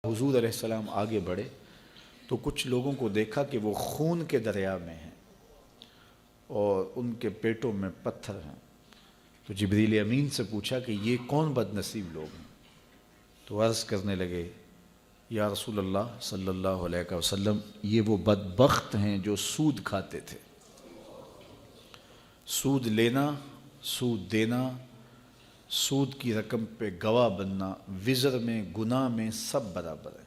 حضور علیہ السلام آگے بڑھے تو کچھ لوگوں کو دیکھا کہ وہ خون کے دریا میں ہیں اور ان کے پیٹوں میں پتھر ہیں۔ تو جبریل امین سے پوچھا کہ یہ کون بد نصیب لوگ ہیں؟ تو عرض کرنے لگے یا رسول اللہ صلی اللہ علیہ وسلم، یہ وہ بدبخت ہیں جو سود کھاتے تھے۔ سود لینا، سود دینا، سود کی رقم پہ گواہ بننا، وزر میں گناہ میں سب برابر ہے۔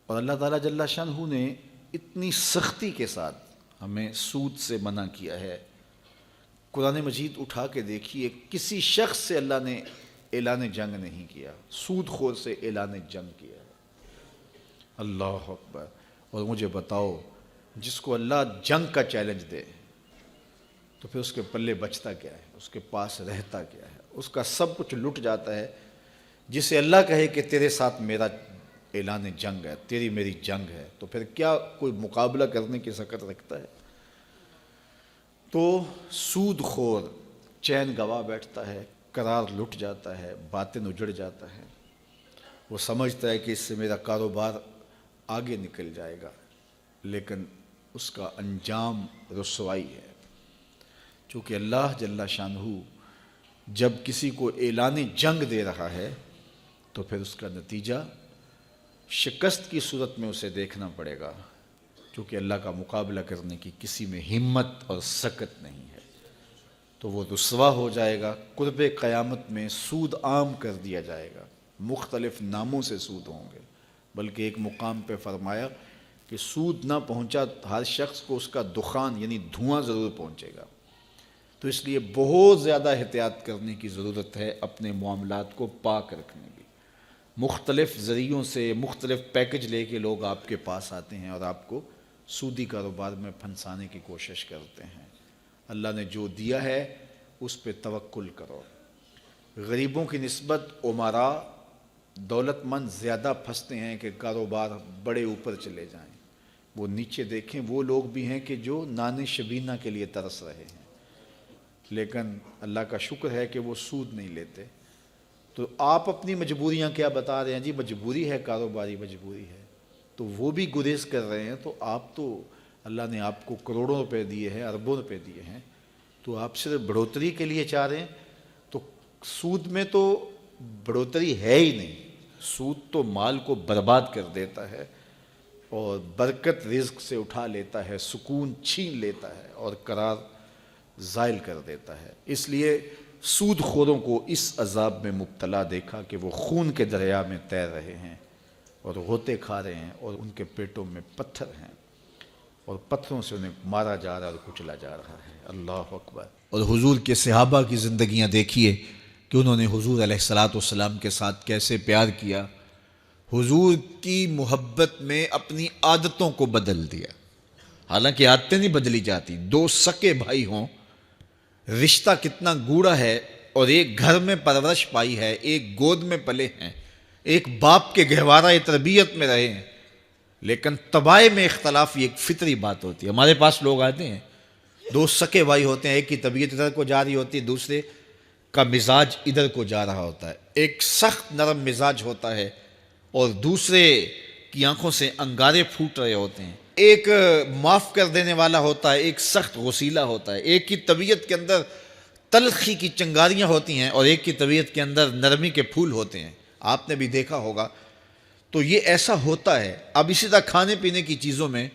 اور اللہ تعالیٰ جل شانہ نے اتنی سختی کے ساتھ ہمیں سود سے منع کیا ہے۔ قرآن مجید اٹھا کے دیکھیے، کسی شخص سے اللہ نے اعلان جنگ نہیں کیا، سود خور سے اعلان جنگ کیا ہے۔ اللہ اکبر۔ اور مجھے بتاؤ، جس کو اللہ جنگ کا چیلنج دے تو پھر اس کے پلے بچتا کیا ہے؟ اس کے پاس رہتا کیا ہے؟ اس کا سب کچھ لٹ جاتا ہے۔ جسے اللہ کہے کہ تیرے ساتھ میرا اعلان جنگ ہے، تیری میری جنگ ہے، تو پھر کیا کوئی مقابلہ کرنے کی سکت رکھتا ہے؟ تو سود خور چین گوا بیٹھتا ہے، قرار لٹ جاتا ہے، باطن اجڑ جاتا ہے۔ وہ سمجھتا ہے کہ اس سے میرا کاروبار آگے نکل جائے گا، لیکن اس کا انجام رسوائی ہے۔ چونکہ اللہ جل شانہ جب کسی کو اعلان جنگ دے رہا ہے تو پھر اس کا نتیجہ شکست کی صورت میں اسے دیکھنا پڑے گا، چونکہ اللہ کا مقابلہ کرنے کی کسی میں ہمت اور سکت نہیں ہے۔ تو وہ رسوا ہو جائے گا۔ قرب قیامت میں سود عام کر دیا جائے گا، مختلف ناموں سے سود ہوں گے، بلکہ ایک مقام پہ فرمایا کہ سود نہ پہنچا ہر شخص کو اس کا دخان یعنی دھواں ضرور پہنچے گا۔ تو اس لیے بہت زیادہ احتیاط کرنے کی ضرورت ہے اپنے معاملات کو پاک رکھنے کی۔ مختلف ذریعوں سے مختلف پیکج لے کے لوگ آپ کے پاس آتے ہیں اور آپ کو سودی کاروبار میں پھنسانے کی کوشش کرتے ہیں۔ اللہ نے جو دیا ہے اس پہ توکل کرو۔ غریبوں کی نسبت امراء دولت مند زیادہ پھنستے ہیں کہ کاروبار بڑے اوپر چلے جائیں۔ وہ نیچے دیکھیں، وہ لوگ بھی ہیں کہ جو نان شبینہ کے لیے ترس رہے ہیں، لیکن اللہ کا شکر ہے کہ وہ سود نہیں لیتے۔ تو آپ اپنی مجبوریاں کیا بتا رہے ہیں؟ جی مجبوری ہے، کاروباری مجبوری ہے، تو وہ بھی گریز کر رہے ہیں۔ تو آپ تو اللہ نے آپ کو کروڑوں روپے دیے ہیں، اربوں روپے دیے ہیں، تو آپ صرف بڑھوتری کے لیے چاہ رہے ہیں۔ تو سود میں تو بڑھوتری ہے ہی نہیں۔ سود تو مال کو برباد کر دیتا ہے اور برکت رزق سے اٹھا لیتا ہے، سکون چھین لیتا ہے اور قرار زائل کر دیتا ہے۔ اس لیے سود خوروں کو اس عذاب میں مبتلا دیکھا کہ وہ خون کے دریا میں تیر رہے ہیں اور غوطے کھا رہے ہیں اور ان کے پیٹوں میں پتھر ہیں اور پتھروں سے انہیں مارا جا رہا اور کچلا جا رہا ہے۔ اللہ اکبر۔ اور حضور کے صحابہ کی زندگیاں دیکھیے کہ انہوں نے حضور علیہ السلام کے ساتھ کیسے پیار کیا۔ حضور کی محبت میں اپنی عادتوں کو بدل دیا۔ حالانکہ عادتیں نہیں بدلی جاتی، دو سکے بھائی ہوں، رشتہ کتنا گوڑا ہے، اور ایک گھر میں پرورش پائی ہے، ایک گود میں پلے ہیں، ایک باپ کے گہوارہ تربیت میں رہے ہیں، لیکن طبائع میں اختلاف یہ ایک فطری بات ہوتی ہے۔ ہمارے پاس لوگ آتے ہیں، دو سکے بھائی ہوتے ہیں، ایک کی طبیعت ادھر کو جا رہی ہوتی ہے، دوسرے کا مزاج ادھر کو جا رہا ہوتا ہے۔ ایک سخت نرم مزاج ہوتا ہے اور دوسرے کی آنکھوں سے انگارے پھوٹ رہے ہوتے ہیں۔ ایک معاف کر دینے والا ہوتا ہے، ایک سخت غصیلا ہوتا ہے۔ ایک کی طبیعت کے اندر تلخی کی چنگاریاں ہوتی ہیں اور ایک کی طبیعت کے اندر نرمی کے پھول ہوتے ہیں۔ آپ نے بھی دیکھا ہوگا۔ تو یہ ایسا ہوتا ہے۔ اب اسی طرح کھانے پینے کی چیزوں میں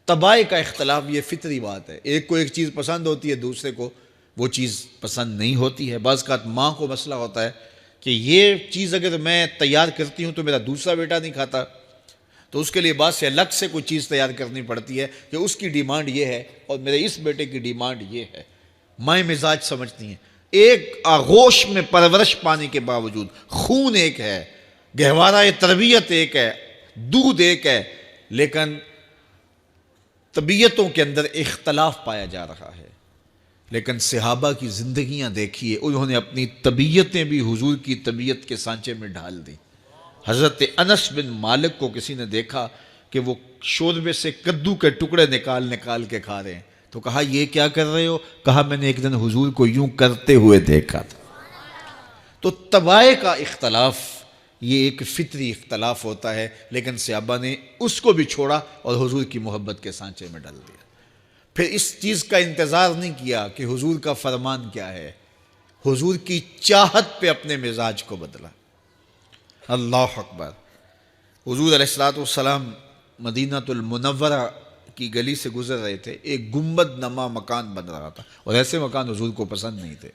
طبائع کا اختلاف یہ فطری بات ہے۔ ایک کو ایک چیز پسند ہوتی ہے، دوسرے کو وہ چیز پسند نہیں ہوتی ہے۔ بعض اوقات ماں کو مسئلہ ہوتا ہے کہ یہ چیز اگر میں تیار کرتی ہوں تو میرا دوسرا بیٹا نہیں کھاتا، تو اس کے لیے بعد سے الگ سے کوئی چیز تیار کرنی پڑتی ہے کہ اس کی ڈیمانڈ یہ ہے اور میرے اس بیٹے کی ڈیمانڈ یہ ہے۔ مائیں مزاج سمجھتی ہیں۔ ایک آغوش میں پرورش پانے کے باوجود خون ایک ہے، گہوارہ تربیت ایک ہے، دودھ ایک ہے، لیکن طبیعتوں کے اندر اختلاف پایا جا رہا ہے۔ لیکن صحابہ کی زندگیاں دیکھیے، انہوں نے اپنی طبیعتیں بھی حضور کی طبیعت کے سانچے میں ڈھال دی۔ حضرت انس بن مالک کو کسی نے دیکھا کہ وہ شوربے سے کدو کے ٹکڑے نکال کے کھا رہے ہیں، تو کہا یہ کیا کر رہے ہو؟ کہا میں نے ایک دن حضور کو یوں کرتے ہوئے دیکھا تھا۔ تو طبائع کا اختلاف یہ ایک فطری اختلاف ہوتا ہے، لیکن صحابہ نے اس کو بھی چھوڑا اور حضور کی محبت کے سانچے میں ڈال دیا۔ پھر اس چیز کا انتظار نہیں کیا کہ حضور کا فرمان کیا ہے، حضور کی چاہت پہ اپنے مزاج کو بدلا۔ اللہ اکبر۔ حضور علیہ الصلوۃ والسلام مدینہ المنورہ کی گلی سے گزر رہے تھے، ایک گنبد نما مکان بن رہا تھا، اور ایسے مکان حضور کو پسند نہیں تھے۔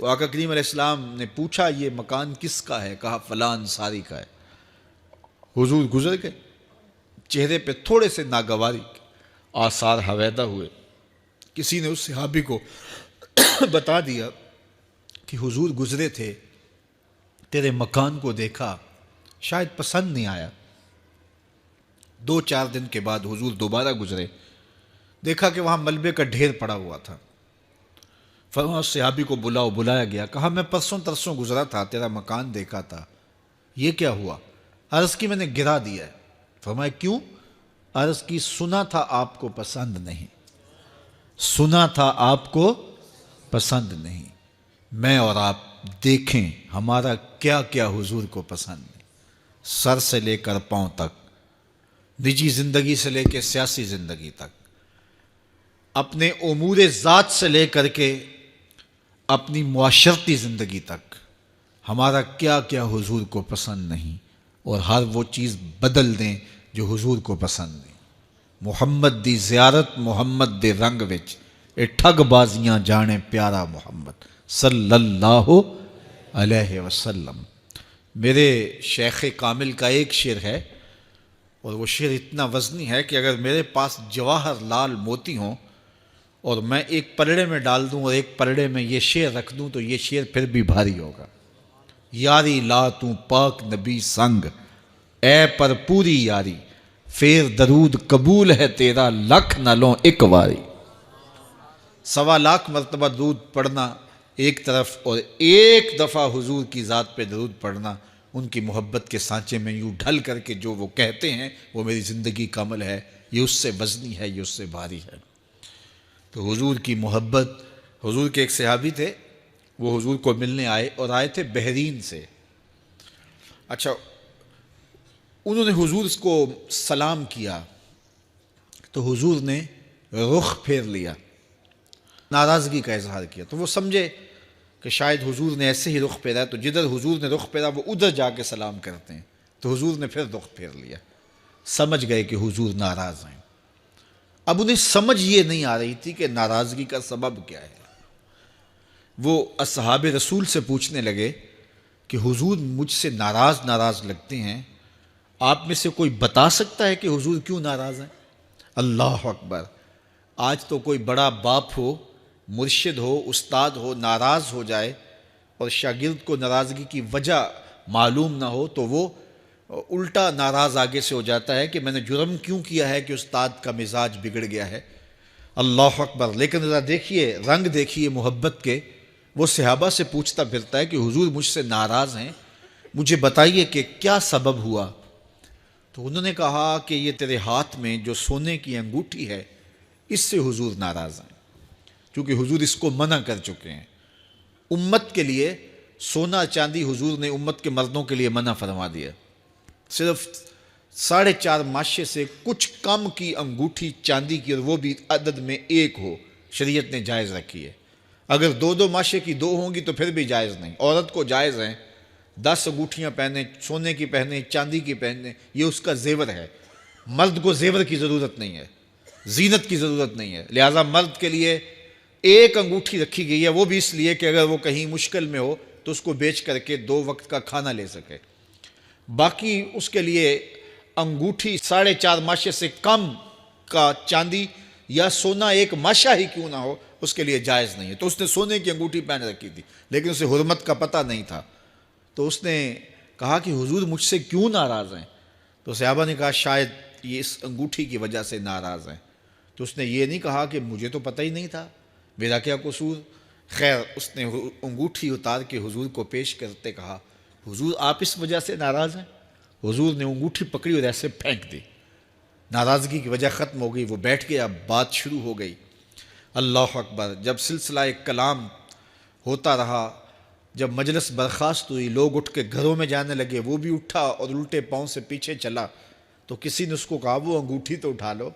تو آقا کریم علیہ السلام نے پوچھا یہ مکان کس کا ہے؟ کہا فلاں انصاری کا ہے۔ حضور گزر گئے، چہرے پہ تھوڑے سے ناگواری کے آثار حویدہ ہوئے۔ کسی نے اس صحابی کو بتا دیا کہ حضور گزرے تھے، تیرے مکان کو دیکھا، شاید پسند نہیں آیا۔ 2-4 دن کے بعد حضور دوبارہ گزرے، دیکھا کہ وہاں ملبے کا ڈھیر پڑا ہوا تھا۔ فرمایا اس صحابی کو بلایا گیا، کہا میں پرسوں ترسوں گزرا تھا، تیرا مکان دیکھا تھا، یہ کیا ہوا؟ عرض کی میں نے گرا دیا ہے۔ فرمایا کیوں؟ عرض کی سنا تھا آپ کو پسند نہیں، سنا تھا آپ کو پسند نہیں۔ میں اور آپ دیکھیں ہمارا کیا کیا حضور کو پسند نہیں، سر سے لے کر پاؤں تک، نجی زندگی سے لے کے سیاسی زندگی تک، اپنے امور ذات سے لے کر کے اپنی معاشرتی زندگی تک، ہمارا کیا کیا حضور کو پسند نہیں، اور ہر وہ چیز بدل دیں جو حضور کو پسند نہیں۔ محمد دی زیارت محمد دے رنگ وچ، اے ٹھگ بازیاں جانے پیارا محمد صلی اللہ علیہ وسلم۔ میرے شیخ کامل کا ایک شعر ہے، اور وہ شعر اتنا وزنی ہے کہ اگر میرے پاس جواہر لال موتی ہوں اور میں ایک پلڑے میں ڈال دوں اور ایک پلڑے میں یہ شعر رکھ دوں تو یہ شعر پھر بھی بھاری ہوگا۔ یاری لا تو پاک نبی سنگ، اے پر پوری یاری، پھر درود قبول ہے تیرا لکھ نہ لوں ایک واری۔ 1.25 لاکھ مرتبہ درود پڑھنا ایک طرف، اور ایک دفعہ حضور کی ذات پہ درود پڑھنا، ان کی محبت کے سانچے میں یوں ڈھل کر کے جو وہ کہتے ہیں وہ میری زندگی کا عمل ہے، یہ اس سے وزنی ہے، یہ اس سے بھاری ہے۔ تو حضور کی محبت، حضور کے ایک صحابی تھے، وہ حضور کو ملنے آئے، اور آئے تھے بحرین سے۔ اچھا، انہوں نے حضور کو سلام کیا تو حضور نے رخ پھیر لیا، ناراضگی کا اظہار کیا۔ تو وہ سمجھے کہ شاید حضور نے ایسے ہی رخ پھیرا، تو جدھر حضور نے رخ پھیرا وہ ادھر جا کے سلام کرتے ہیں، تو حضور نے پھر رخ پھیر لیا۔ سمجھ گئے کہ حضور ناراض ہیں۔ اب انہیں سمجھ یہ نہیں آ رہی تھی کہ ناراضگی کا سبب کیا ہے۔ وہ اصحاب رسول سے پوچھنے لگے کہ حضور مجھ سے ناراض لگتے ہیں، آپ میں سے کوئی بتا سکتا ہے کہ حضور کیوں ناراض ہیں؟ اللہ اکبر۔ آج تو کوئی بڑا باپ ہو، مرشد ہو، استاد ہو، ناراض ہو جائے اور شاگرد کو ناراضگی کی وجہ معلوم نہ ہو تو وہ الٹا ناراض آگے سے ہو جاتا ہے کہ میں نے جرم کیوں کیا ہے کہ استاد کا مزاج بگڑ گیا ہے۔ اللہ اکبر۔ لیکن ذرا دیکھیے، رنگ دیکھیے محبت کے، وہ صحابہ سے پوچھتا پھرتا ہے کہ حضور مجھ سے ناراض ہیں، مجھے بتائیے کہ کیا سبب ہوا؟ تو انہوں نے کہا کہ یہ تیرے ہاتھ میں جو سونے کی انگوٹھی ہے، اس سے حضور ناراض ہیں، کیونکہ حضور اس کو منع کر چکے ہیں۔ امت کے لیے سونا چاندی حضور نے امت کے مردوں کے لیے منع فرما دیا۔ صرف 4.5 ماشے سے کچھ کم کی انگوٹھی چاندی کی، اور وہ بھی عدد میں 1 ہو، شریعت نے جائز رکھی ہے۔ اگر 2 ماشے کی 2 ہوں گی تو پھر بھی جائز نہیں۔ عورت کو جائز ہیں 10 انگوٹھیاں پہنے، سونے کی پہنے، چاندی کی پہنے، یہ اس کا زیور ہے۔ مرد کو زیور کی ضرورت نہیں ہے، زینت کی ضرورت نہیں ہے، لہٰذا مرد کے لیے 1 انگوٹھی رکھی گئی ہے، وہ بھی اس لیے کہ اگر وہ کہیں مشکل میں ہو تو اس کو بیچ کر کے 2 وقت کا کھانا لے سکے۔ باقی اس کے لیے انگوٹھی 4.5 ماشے سے کم کا چاندی یا سونا 1 ماشا ہی کیوں نہ ہو، اس کے لیے جائز نہیں ہے۔ تو اس نے سونے کی انگوٹھی پہن رکھی تھی، لیکن اسے حرمت کا پتہ نہیں تھا۔ تو اس نے کہا کہ حضور مجھ سے کیوں ناراض ہیں؟ تو صحابہ نے کہا شاید یہ اس انگوٹھی کی وجہ سے ناراض ہیں۔ تو اس نے یہ نہیں کہا کہ مجھے تو پتہ ہی نہیں تھا، میرا کیا قصور؟ خیر، اس نے انگوٹھی اتار کے حضور کو پیش کرتے کہا حضور آپ اس وجہ سے ناراض ہیں؟ حضور نے انگوٹھی پکڑی اور ایسے پھینک دی، ناراضگی کی وجہ ختم ہو گئی، وہ بیٹھ گیا، بات شروع ہو گئی۔ اللہ اکبر۔ جب سلسلہ کلام ہوتا رہا، جب مجلس برخاست ہوئی، لوگ اٹھ کے گھروں میں جانے لگے، وہ بھی اٹھا اور الٹے پاؤں سے پیچھے چلا، تو کسی نے اس کو کہا وہ انگوٹھی تو اٹھا لو،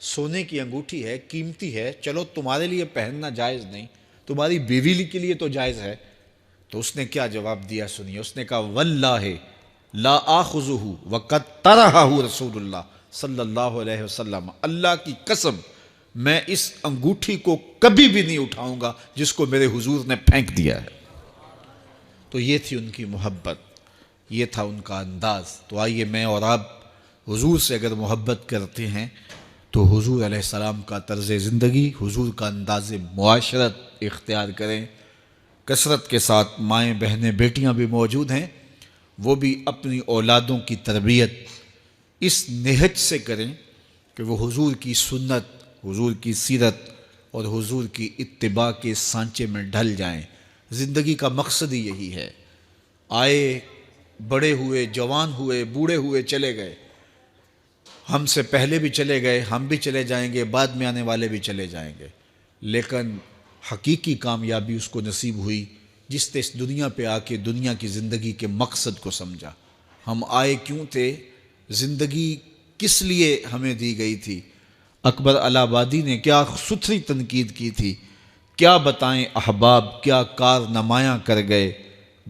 سونے کی انگوٹھی ہے، قیمتی ہے، چلو تمہارے لیے پہننا جائز نہیں، تمہاری بیوی کے لیے تو جائز ہے۔ تو اس نے کیا جواب دیا سنیے، اس نے کہا واللہ لا آخذہ وقد طرحہ رسول اللہ صلی اللہ علیہ وسلم، اللہ کی قسم میں اس انگوٹھی کو کبھی بھی نہیں اٹھاؤں گا جس کو میرے حضور نے پھینک دیا ہے۔ تو یہ تھی ان کی محبت، یہ تھا ان کا انداز۔ تو آئیے میں اور آپ حضور سے اگر محبت کرتے ہیں تو حضور علیہ السلام کا طرز زندگی، حضور کا انداز معاشرت اختیار کریں۔ کثرت کے ساتھ مائیں بہنیں بیٹیاں بھی موجود ہیں، وہ بھی اپنی اولادوں کی تربیت اس نہج سے کریں کہ وہ حضور کی سنت، حضور کی سیرت اور حضور کی اتباع کے سانچے میں ڈھل جائیں۔ زندگی کا مقصد ہی یہی ہے۔ آئے، بڑے ہوئے، جوان ہوئے، بوڑھے ہوئے، چلے گئے، ہم سے پہلے بھی چلے گئے، ہم بھی چلے جائیں گے، بعد میں آنے والے بھی چلے جائیں گے، لیکن حقیقی کامیابی اس کو نصیب ہوئی جس نے اس دنیا پہ آ کے دنیا کی زندگی کے مقصد کو سمجھا۔ ہم آئے کیوں تھے، زندگی کس لیے ہمیں دی گئی تھی۔ اکبر الہ آبادی نے کیا ستھری تنقید کی تھی، کیا بتائیں احباب کیا کارنمایاں کر گئے،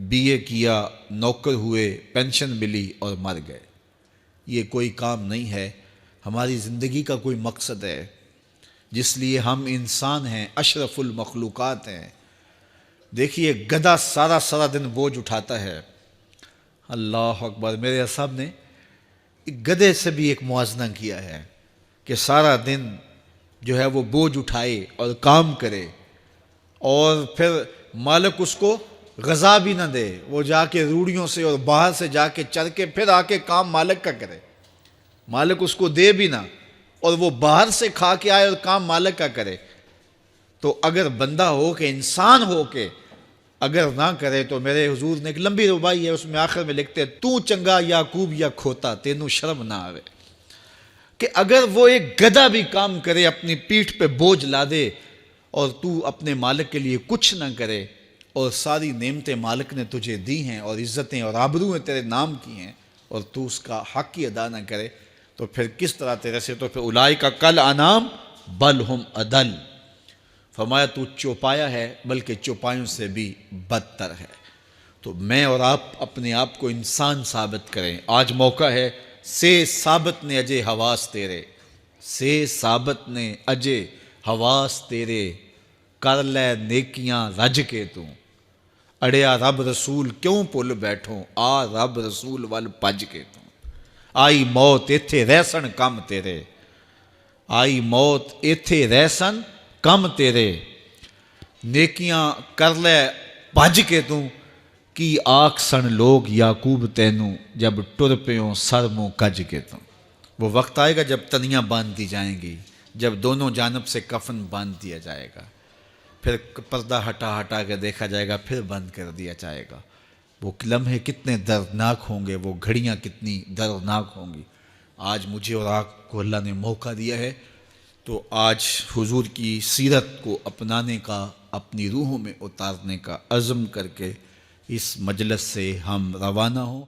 بی اے کیا، نوکر ہوئے، پینشن ملی اور مر گئے۔ یہ کوئی کام نہیں ہے، ہماری زندگی کا کوئی مقصد ہے جس لیے ہم انسان ہیں، اشرف المخلوقات ہیں۔ دیکھیے گدھا سارا دن بوجھ اٹھاتا ہے، اللہ اکبر۔ میرے صاحب نے گدھے سے بھی ایک موازنہ کیا ہے کہ سارا دن جو ہے وہ بوجھ اٹھائے اور کام کرے اور پھر مالک اس کو غذا بھی نہ دے، وہ جا کے روڑیوں سے اور باہر سے جا کے چر کے پھر آ کے کام مالک کا کرے، مالک اس کو دے بھی نہ اور وہ باہر سے کھا کے آئے اور کام مالک کا کرے۔ تو اگر بندہ ہو کے، انسان ہو کے اگر نہ کرے تو میرے حضور نے ایک لمبی ربائی ہے، اس میں آخر میں لکھتے ہیں تو چنگا یعقوب یا کھوتا تینوں شرم نہ آوے، کہ اگر وہ ایک گدھا بھی کام کرے، اپنی پیٹھ پہ بوجھ لا دے اور تو اپنے مالک کے لیے کچھ نہ کرے، اور ساری نعمتیں مالک نے تجھے دی ہیں اور عزتیں اور آبرویں تیرے نام کی ہیں اور تو اس کا حق ہی ادا نہ کرے، تو پھر کس طرح تیرے سے، تو پھر اولئک کل انعام بل ہم اضل، فرمایا تو چوپایا ہے بلکہ چوپایوں سے بھی بدتر ہے۔ تو میں اور آپ اپنے آپ کو انسان ثابت کریں۔ آج موقع ہے، سے ثابت نے اجے حواس تیرے، سے ثابت نے اجے حواس تیرے، کر لے نیکیاں رج کے تو، اڑیا رب رسول کیوں پل بیٹھوں، آ رب رسول ول پج کے تو، آئی موت ایتھے رہسن کم تیرے، آئی موت ایتھے رہسن کم تیرے، نیکیاں کر لے بھج کے تو، کی آکھ سن لوگ یعقوب تینوں، جب ٹر پیوں سر منہ کج کے تو۔ وہ وقت آئے گا جب تنیاں باندھ دی جائیں گی، جب دونوں جانب سے کفن باندھ دیا جائے گا، پھر پردہ ہٹا کے دیکھا جائے گا، پھر بند کر دیا جائے گا۔ وہ لمحے کتنے دردناک ہوں گے، وہ گھڑیاں کتنی دردناک ہوں گی۔ آج مجھے اور آپ کو اللہ نے موقع دیا ہے تو آج حضور کی سیرت کو اپنانے کا، اپنی روحوں میں اتارنے کا عزم کر کے اس مجلس سے ہم روانہ ہوں۔